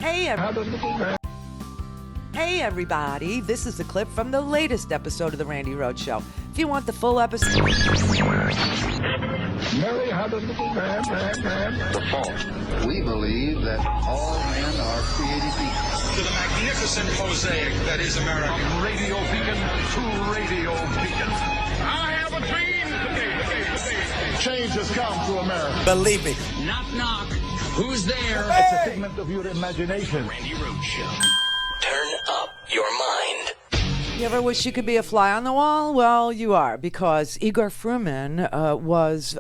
Hey everybody, this is a clip from the latest episode of the Randi Rhodes Show. If you want the full episode... Mary had a little man. The fault. We believe that all men are created equal. To the magnificent mosaic that is America. From radio beacon to radio beacon. I have a dream today. Change has come to America. Believe me. Knock, knock. Who's there? It's a figment of your imagination. Randi Rhodes Show. Turn up your mind. You ever wish you could be a fly on the wall? Well, you are, because Igor Fruman was,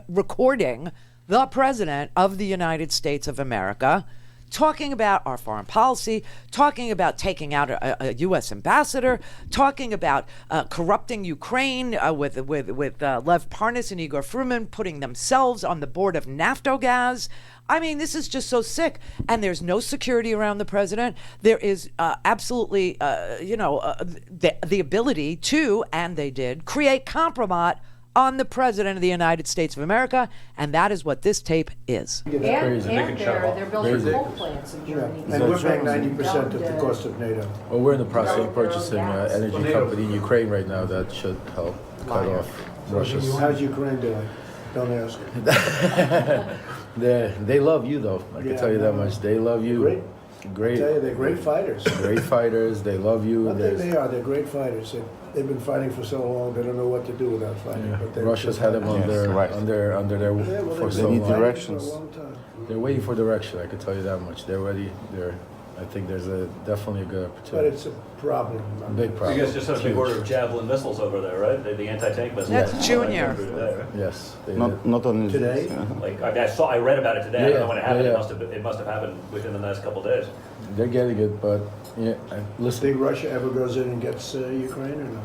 recording the President of the United States of America, talking about our foreign policy, talking about taking out a U.S. ambassador, talking about corrupting Ukraine with Lev Parnas and Igor Fruman putting themselves on the board of Naftogaz. I mean, this is just so sick. And there's no security around the president. There is absolutely, the ability to, and they did, create Kompromat on the President of the United States of America, and that is what this tape is. And they're building coal plants in Germany. And we're paying 90% of the cost of NATO. Well, we're in the process of purchasing an energy company in Ukraine right now that should help cut off Russia's... How's Ukraine doing? Don't ask. They love you, though. I can tell you that much. They love you. Great. I tell you, they're great fighters. Great fighters. They love you. I think they are. They're great fighters. They've been fighting for so long. They don't know what to do without fighting. Yeah. But Russia's had them under their for so long. Directions. They're waiting for direction. I can tell you that much. They're ready. I think there's definitely a good opportunity. But it's a problem. A big problem. You guys just had a big order of Javelin missiles over there, right? The anti-tank missiles. That's Junior. Yes. Not only today. Like I read about it today. I don't know when it happened. It must have happened within the last couple of days. They're getting it, but listen. Think Russia ever goes in and gets Ukraine or not?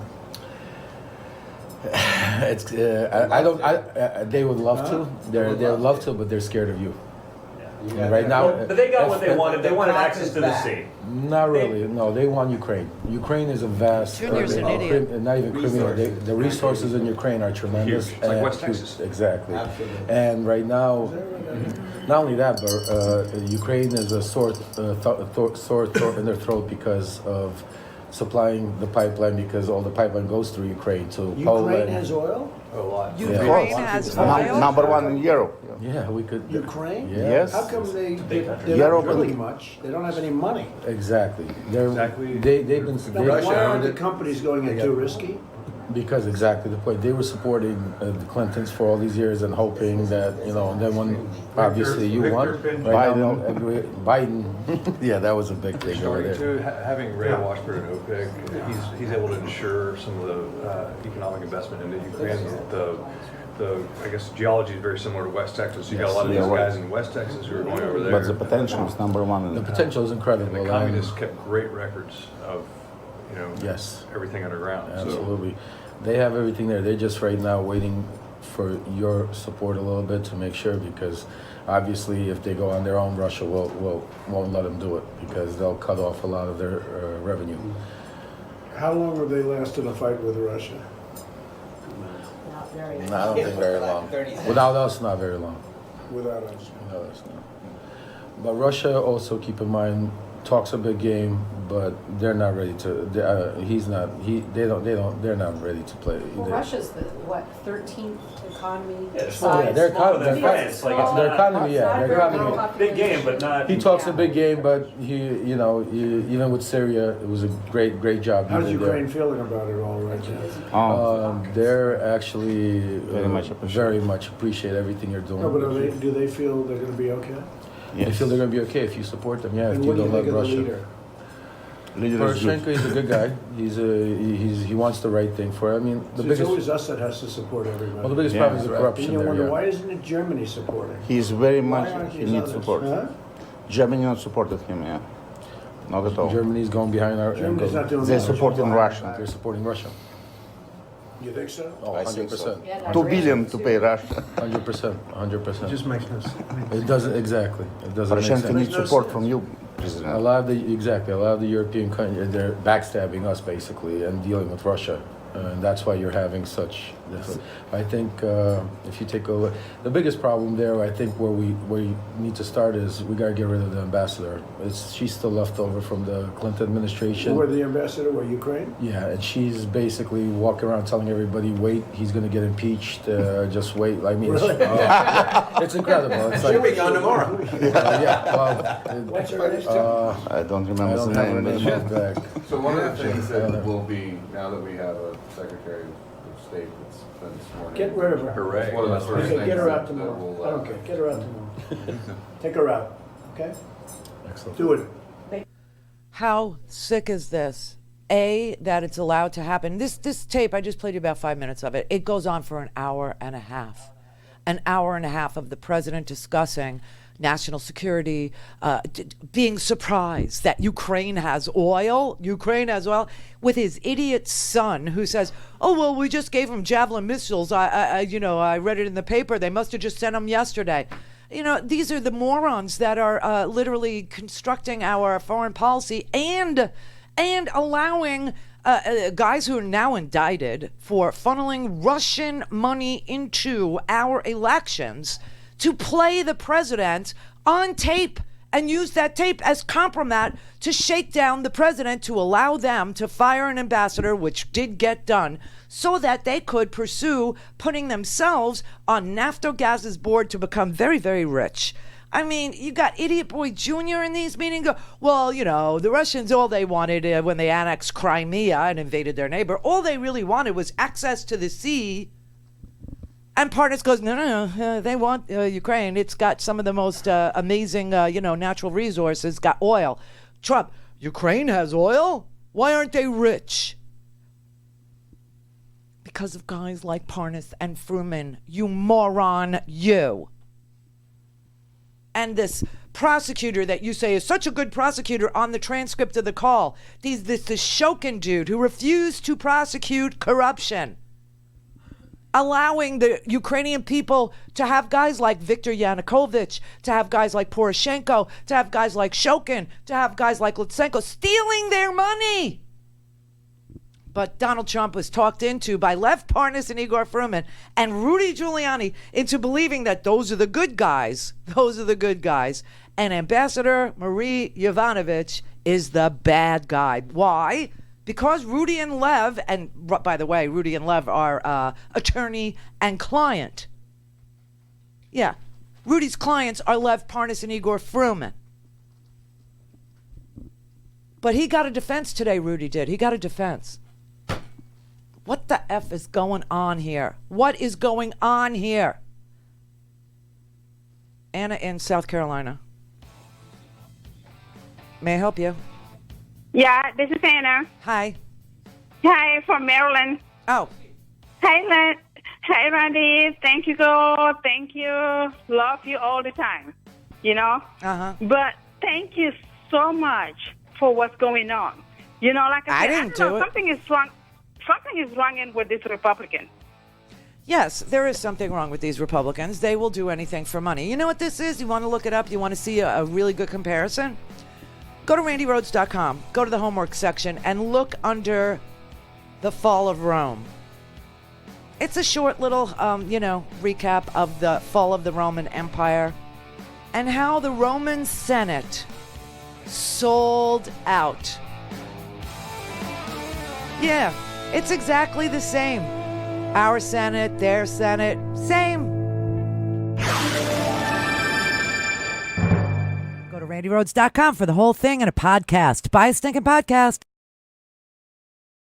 It's they would love to. They would love to, but they're scared of you. Right now, but they got what they wanted. They wanted access to the sea. Not really. No, they want Ukraine. Ukraine is a vast. Junior's an idiot. Not even criminal. The resources in Ukraine are tremendous. Huge. It's like West Texas. Exactly. Absolutely. And right now, not only that, but Ukraine is a sword in their throat because of supplying the pipeline, because all the pipeline goes through Ukraine to Poland. Ukraine has oil? A lot. Ukraine has oil? Number one in Europe. Yeah, we could. Ukraine? Yes. How come they're not Europe drilling much? They don't have any money. Exactly. They've been. Why aren't the companies going in too risky? Because exactly the point. They were supporting the Clintons for all these years and hoping that, and then when obviously you won, Biden, yeah, that was a big thing over there. Having Ray Washburn at OPEC, he's able to ensure some of the economic investment into Ukraine. I guess geology is very similar to West Texas. You got a lot of these guys in West Texas who are going over there. But the potential is number one. The potential is incredible. And the communists kept great records of, yes, everything underground. Absolutely. They have everything there. They're just right now waiting for your support a little bit to make sure, because obviously if they go on their own, Russia won't let them do it, because they'll cut off a lot of their revenue. How long have they lasted a fight with Russia? Not very long. No, I don't think very long. Without us, not very long. Without us. Without us, no. But Russia also, keep in mind, talks a big game, but they're not ready to. They're not ready to play. Well, Russia's the 13th economy. Yeah, their economy, Big game, but not. He talks a big game, but even with Syria, it was a great job. How's Ukraine feeling about it all right now? They're actually very much appreciate everything you're doing. No, but do they feel they're going to be okay? Yes. They feel they're going to be okay if you support them. Yeah, and if you don't let Russia. Poroshenko is a good guy. He wants the right thing for. It's always us that has to support everybody. Well, the biggest problem is the corruption. And you wonder, why isn't it Germany supporting? He's very much. He needs support. Huh? Germany not supported him. Yeah, not at all. Germany's going behind our. Germany's not doing They're supporting Russia. They're supporting Russia. You think so? Oh, 100%. Yeah, 2 billion to pay Russia. 100%. It just makes no sense. It doesn't exactly. It doesn't make Poroshenko sense. needs support from you, President. A lot of the European countries, they're backstabbing us basically and dealing with Russia, and that's why you're having such I think if you take a look, the biggest problem there, I think where we need to start is we gotta get rid of the ambassador. She's still left over from the Clinton administration. Where the ambassador, where Ukraine? Yeah, and she's basically walking around telling everybody, wait, he's gonna get impeached. Just wait. I mean, Really? it's incredible. It's like, She'll be gone tomorrow. What's her name? I don't remember the name. back. So one of the things that will be, now that we have a Secretary of State that's been sworn in. Get rid of her. Hooray. One of the first Okay, things get her out that tomorrow. will, I don't care. Get her out tomorrow. Take her out. Okay? Excellent. Do it. How sick is this? That it's allowed to happen. This tape, I just played you about 5 minutes of it. It goes on for an hour and a half. An hour and a half of the president discussing national security, being surprised that Ukraine has oil, with his idiot son who says, oh, well, we just gave him Javelin missiles. I read it in the paper. They must have just sent them yesterday. These are the morons that are literally constructing our foreign policy and allowing guys who are now indicted for funneling Russian money into our elections to play the president on tape and use that tape as Kompromat to shake down the president, to allow them to fire an ambassador, which did get done, so that they could pursue putting themselves on Naftogaz's board to become very, very rich. I mean, you got Idiot Boy Jr. in these meetings. Well, the Russians, all they wanted when they annexed Crimea and invaded their neighbor, all they really wanted was access to the sea. And Parnas goes, no, they want Ukraine. It's got some of the most amazing, natural resources, got oil. Trump, Ukraine has oil? Why aren't they rich? Because of guys like Parnas and Fruman, you moron, you. And this prosecutor that you say is such a good prosecutor on the transcript of the call, this Shokin dude who refused to prosecute corruption, allowing the Ukrainian people to have guys like Viktor Yanukovych, to have guys like Poroshenko, to have guys like Shokin, to have guys like Lutsenko stealing their money. But Donald Trump was talked into by Lev Parnas and Igor Fruman and Rudy Giuliani into believing that those are the good guys. Those are the good guys. And Ambassador Marie Yovanovitch is the bad guy. Why? Because Rudy and Lev, and by the way, Rudy and Lev are attorney and client. Yeah. Rudy's clients are Lev Parnas and Igor Fruman. But he got a defense today, Rudy did. He got a defense. What the F is going on here? What is going on here? Anna in South Carolina. May I help you? Yeah, this is Anna. Hi. Hi, from Maryland. Oh. Hi, Randy. Thank you, girl. Thank you. Love you all the time. Uh-huh. But thank you so much for what's going on. Like I said, didn't do it. Something is wrong. Something is wrong with this Republican. Yes, there is something wrong with these Republicans. They will do anything for money. You know what this is? You want to look it up? You want to see a really good comparison? Go to randyrhodes.com. Go to the homework section and look under the fall of Rome. It's a short little, recap of the fall of the Roman Empire and how the Roman Senate sold out. Yeah. It's exactly the same. Our Senate, their Senate, same. Go to randyrhodes.com for the whole thing and a podcast. Buy a stinking podcast.